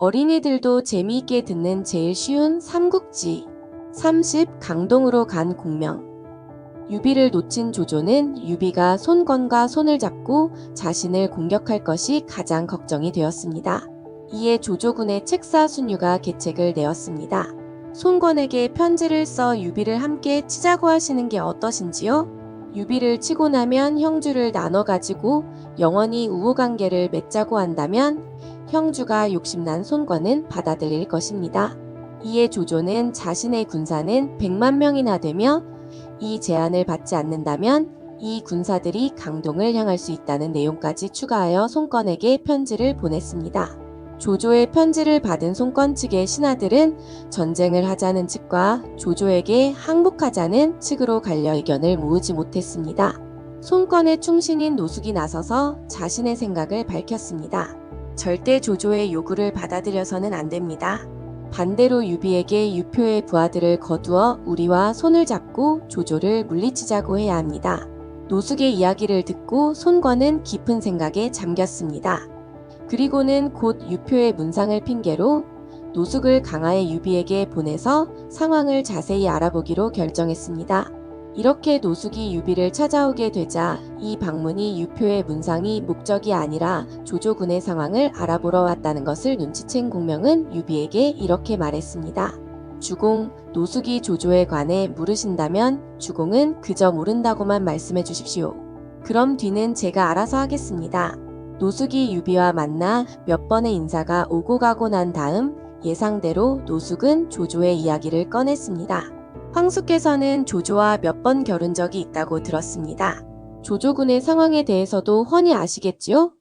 어린이들도 재미있게 듣는 제일 쉬운 삼국지 30 강동으로 간 공명. 유비를 놓친 조조는 유비가 손권과 손을 잡고 자신을 공격할 것이 가장 걱정이 되었습니다. 이에 조조군의 책사 순유가 계책을 내었습니다. 손권에게 편지를 써 유비를 함께 치자고 하시는 게 어떠신지요? 유비를 치고 나면 형주를 나눠 가지고 영원히 우호관계를 맺자고 한다면 형주가 욕심난 손권은 받아들일 것입니다. 이에 조조는 자신의 군사는 100만 명이나 되며 이 제안을 받지 않는다면 이 군사들이 강동을 향할 수 있다는 내용까지 추가하여 손권에게 편지를 보냈습니다. 조조의 편지를 받은 손권 측의 신하들은 전쟁을 하자는 측과 조조에게 항복하자는 측으로 갈려 의견을 모으지 못했습니다. 손권의 충신인 노숙이 나서서 자신의 생각을 밝혔습니다. 절대 조조의 요구를 받아들여서는 안 됩니다. 반대로 유비에게 유표의 부하들을 거두어 우리와 손을 잡고 조조를 물리치자고 해야 합니다. 노숙의 이야기를 듣고 손권은 깊은 생각에 잠겼습니다. 그리고는 곧 유표의 문상을 핑계로 노숙을 강화해 유비에게 보내서 상황을 자세히 알아보기로 결정했습니다. 이렇게 노숙이 유비를 찾아오게 되자 이 방문이 유표의 문상이 목적이 아니라 조조군의 상황을 알아보러 왔다는 것을 눈치챈 공명은 유비에게 이렇게 말했습니다. 주공, 노숙이 조조에 관해 물으신다면 주공은 그저 모른다고만 말씀해 주십시오. 그럼 뒤는 제가 알아서 하겠습니다. 노숙이 유비와 만나 몇 번의 인사가 오고 가고 난 다음 예상대로 노숙은 조조의 이야기를 꺼냈습니다. 황숙께서는 조조와 몇 번 겨룬 적이 있다고 들었습니다. 조조군의 상황에 대해서도 훤히 아시겠지요?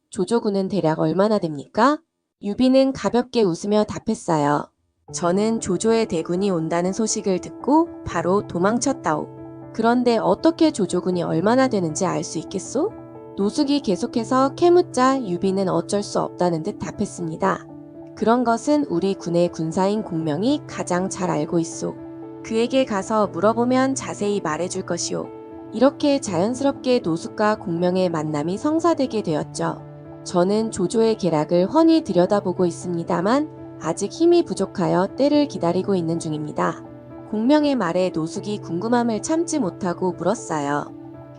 조조군은 대략 얼마나 됩니까? 유비는 가볍게 웃으며 답했어요. 저는 조조의 대군이 온다는 소식을 듣고 바로 도망쳤다오. 그런데 어떻게 조조군이 얼마나 되는지 알 수 있겠소? 노숙이 계속해서 캐묻자 유비는 어쩔 수 없다는 듯 답했습니다. 그런 것은 우리 군의 군사인 공명이 가장 잘 알고 있소. 그에게 가서 물어보면 자세히 말해줄 것이오. 이렇게 자연스럽게 노숙과 공명의 만남이 성사되게 되었죠. 저는 조조의 계략을 훤히 들여다보고 있습니다만 아직 힘이 부족하여 때를 기다리고 있는 중입니다. 공명의 말에 노숙이 궁금함을 참지 못하고 물었어요.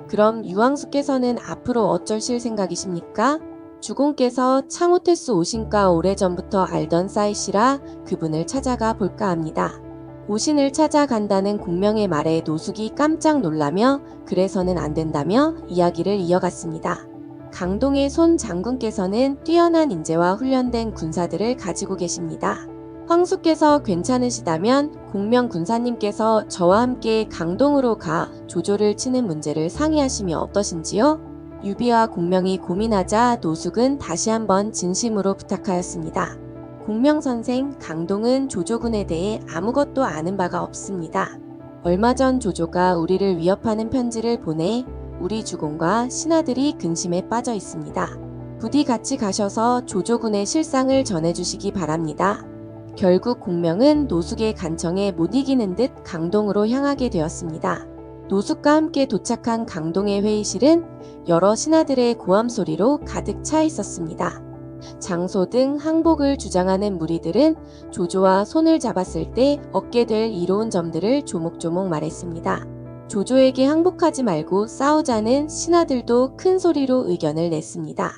그럼 유황숙께서는 앞으로 어쩌실 생각이십니까? 주공께서 창호테스 오신가 오래전부터 알던 싸이시라 그분을 찾아가 볼까 합니다. 오신을 찾아간다는 공명의 말에 노숙이 깜짝 놀라며 그래서는 안 된다며 이야기를 이어갔습니다. 강동의 손 장군께서는 뛰어난 인재와 훈련된 군사들을 가지고 계십니다. 황숙께서 괜찮으시다면 공명 군사님께서 저와 함께 강동으로 가 조조를 치는 문제를 상의하시면 어떠신지요? 유비와 공명이 고민하자 노숙은 다시 한번 진심으로 부탁하였습니다. 공명선생, 강동은 조조군에 대해 아무것도 아는 바가 없습니다. 얼마 전 조조가 우리를 위협하는 편지를 보내 우리 주공과 신하들이 근심에 빠져 있습니다. 부디 같이 가셔서 조조군의 실상을 전해주시기 바랍니다. 결국 공명은 노숙의 간청에 못 이기는 듯 강동으로 향하게 되었습니다. 노숙과 함께 도착한 강동의 회의실은 여러 신하들의 고함 소리로 가득 차 있었습니다. 장소 등 항복을 주장하는 무리들은 조조와 손을 잡았을 때 얻게 될 이로운 점들을 조목조목 말했습니다. 조조에게 항복하지 말고 싸우자는 신하들도 큰 소리로 의견을 냈습니다.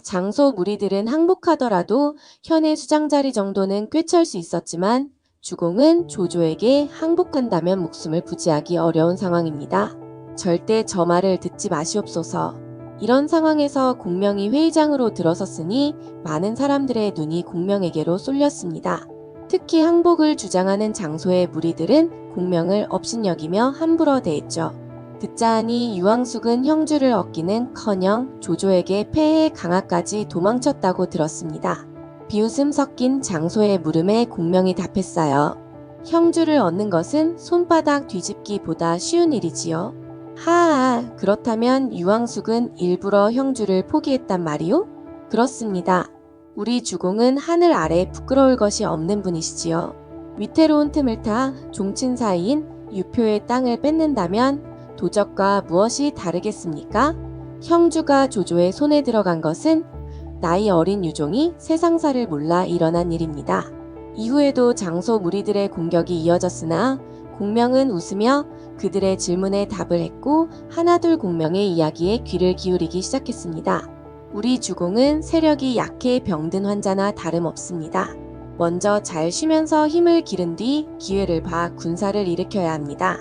장소 무리들은 항복하더라도 현의 수장자리 정도는 꿰찰 수 있었지만 주공은 조조에게 항복한다면 목숨을 부지하기 어려운 상황입니다. 절대 저 말을 듣지 마시옵소서. 이런 상황에서 공명이 회의장으로 들어섰으니 많은 사람들의 눈이 공명에게로 쏠렸습니다. 특히 항복을 주장하는 장소의 무리들은 공명을 업신여기며 함부로 대했죠. 듣자 하니 유황숙은 형주를 얻기는커녕 조조에게 폐해 강화까지 도망쳤다고 들었습니다. 비웃음 섞인 장소의 물음에 공명이 답했어요. 형주를 얻는 것은 손바닥 뒤집기보다 쉬운 일이지요. 하하, 그렇다면 유황숙은 일부러 형주를 포기했단 말이오? 그렇습니다. 우리 주공은 하늘 아래 부끄러울 것이 없는 분이시지요. 위태로운 틈을 타 종친 사이인 유표의 땅을 뺏는다면 도적과 무엇이 다르겠습니까? 형주가 조조의 손에 들어간 것은 나이 어린 유종이 세상사를 몰라 일어난 일입니다. 이후에도 장소 무리들의 공격이 이어졌으나 공명은 웃으며 그들의 질문에 답을 했고 하나둘 공명의 이야기에 귀를 기울이기 시작했습니다. 우리 주공은 세력이 약해 병든 환자나 다름없습니다. 먼저 잘 쉬면서 힘을 기른 뒤 기회를 봐 군사를 일으켜야 합니다.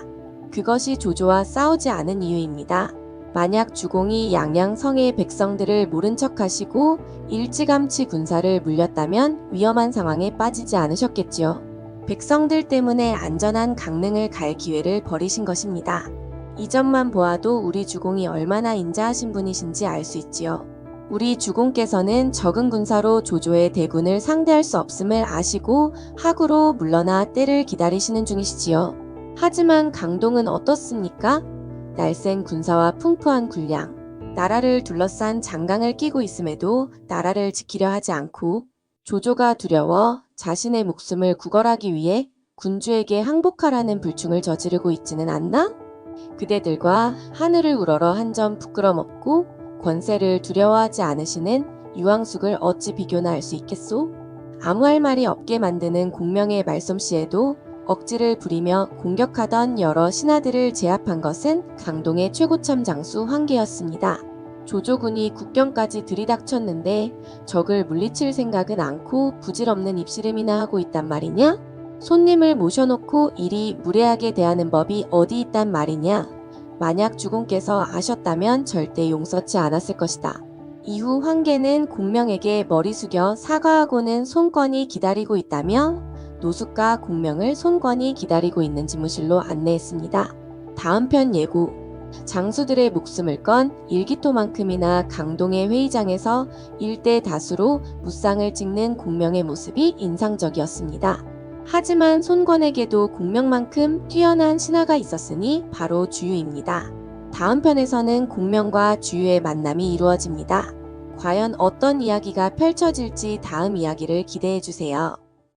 그것이 조조와 싸우지 않은 이유입니다. 만약 주공이 양양성의 백성들을 모른 척하시고 일찌감치 군사를 물렸다면 위험한 상황에 빠지지 않으셨겠지요. 백성들 때문에 안전한 강릉을 갈 기회를 버리신 것입니다. 이 점만 보아도 우리 주공이 얼마나 인자하신 분이신지 알 수 있지요. 우리 주공께서는 적은 군사로 조조의 대군을 상대할 수 없음을 아시고 하구로 물러나 때를 기다리시는 중이시지요. 하지만 강동은 어떻습니까? 날쌘 군사와 풍부한 군량, 나라를 둘러싼 장강을 끼고 있음에도 나라를 지키려 하지 않고 조조가 두려워 자신의 목숨을 구걸하기 위해 군주에게 항복하라는 불충을 저지르고 있지는 않나? 그대들과 하늘을 우러러 한 점 부끄럼 없고 권세를 두려워하지 않으시는 유황숙을 어찌 비교나 할 수 있겠소? 아무 할 말이 없게 만드는 공명의 말솜씨에도 억지를 부리며 공격하던 여러 신하들을 제압한 것은 강동의 최고참 장수 황계였습니다. 조조군이 국경까지 들이닥쳤는데 적을 물리칠 생각은 않고 부질없는 입씨름이나 하고 있단 말이냐? 손님을 모셔놓고 이리 무례하게 대하는 법이 어디 있단 말이냐? 만약 주공께서 아셨다면 절대 용서치 않았을 것이다. 이후 황계는 공명에게 머리 숙여 사과하고는 손권이 기다리고 있다며 노숙과 공명을 손권이 기다리고 있는 지무실로 안내했습니다. 다음 편 예고. 장수들의 목숨을 건 일기토만큼이나 강동의 회의장에서 일대 다수로 무쌍을 찍는 공명의 모습이 인상적이었습니다. 하지만 손권에게도 공명만큼 뛰어난 신하가 있었으니 바로 주유입니다. 다음 편에서는 공명과 주유의 만남이 이루어집니다. 과연 어떤 이야기가 펼쳐질지 다음 이야기를 기대해주세요.